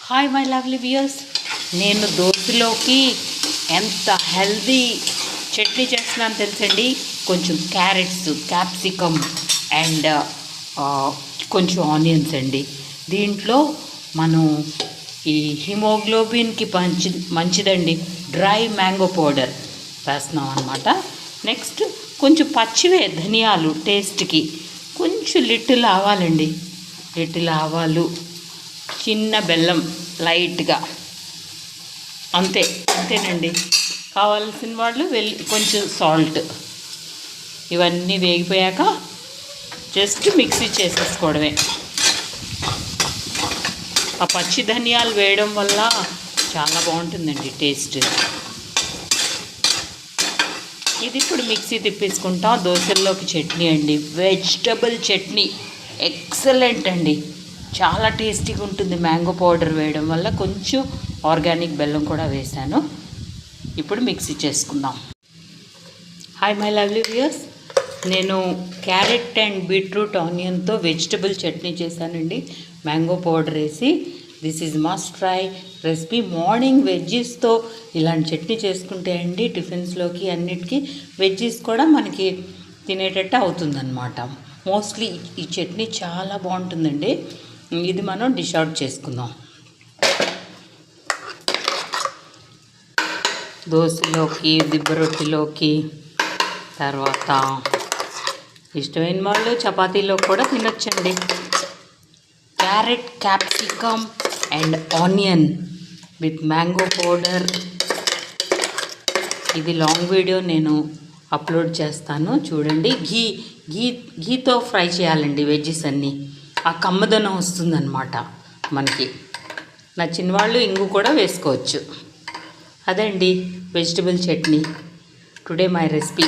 Hi my lovely viewers, నేను దోశలోకి ఎంత healthy chutney చేస్తున్నాను తెలుసండి. కొంచెం క్యారెట్స్, క్యాప్సికమ్ అండ్ కొంచెం ఆనియన్స్ అండి. దీంట్లో మనం ఈ హిమోగ్లోబిన్కి మంచిదండి. డ్రై మ్యాంగో పౌడర్ వేస్తున్నాం అనమాట. నెక్స్ట్ కొంచెం పచ్చివే ధనియాలు టేస్ట్కి, కొంచెం లిటిల్ ఆవాలండి, లిటిల్ ఆవాలు, చిన్న బెల్లం లైట్గా, అంతేనండి. కావాల్సిన వాళ్ళు కొంచెం సాల్ట్. ఇవన్నీ వేగిపోయాక జస్ట్ మిక్సీ చేసేసుకోవడమే. ఆ పచ్చి ధనియాలు వేయడం వల్ల చాలా బాగుంటుందండి టేస్ట్. ఇది ఇప్పుడు మిక్సీ తిప్పేసుకుంటాం. దోశల్లోకి చట్నీ అండి, వెజిటబుల్ చట్నీ ఎక్సలెంట్ అండి, చాలా టేస్టీగా ఉంటుంది. మ్యాంగో పౌడర్ వేయడం వల్ల కొంచెం ఆర్గానిక్ బెల్లం కూడా వేసాను. ఇప్పుడు మిక్సీ చేసుకుందాం. హాయ్ మై లవ్లీ వ్యూయర్స్, నేను క్యారెట్ అండ్ బీట్రూట్ ఆనియన్తో వెజిటబుల్ చట్నీ చేశానండి, మ్యాంగో పౌడర్ వేసి. This is must try recipe. Morning వెజ్జీస్తో ఇలాంటి చట్నీ చేసుకుంటే అండి టిఫిన్స్లోకి అన్నిటికీ వెజ్జీస్ కూడా మనకి తినేటట్టు అవుతుందన్నమాట. మోస్ట్లీ ఈ చట్నీ చాలా బాగుంటుందండి. ఇది మనం డిష్ అవుట్ చేసుకుందాం. దోశలోకి, దిబ్బ రొట్టెలోకి, తర్వాత ఇష్టమైన వాళ్ళు చపాతీలో కూడా తినొచ్చండి. Carrot, capsicum and onion with mango powder. ఇది లాంగ్ వీడియో నేను అప్లోడ్ చేస్తాను, చూడండి. ఘీతో ఫ్రై చేయాలండి వెజ్జెస్ అన్నీ. ఆ కమ్మదనం వస్తుందన్నమాట మనకి. నచ్చిన వాళ్ళు ఇంగు కూడా వేసుకోవచ్చు. అదండి vegetable chutney. Today my recipe.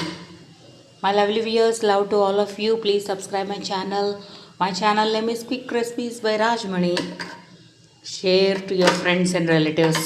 My lovely viewers, love to all of you. Please subscribe my channel. My channel name is Quick Recipes by Rajmani. Share to your friends and relatives.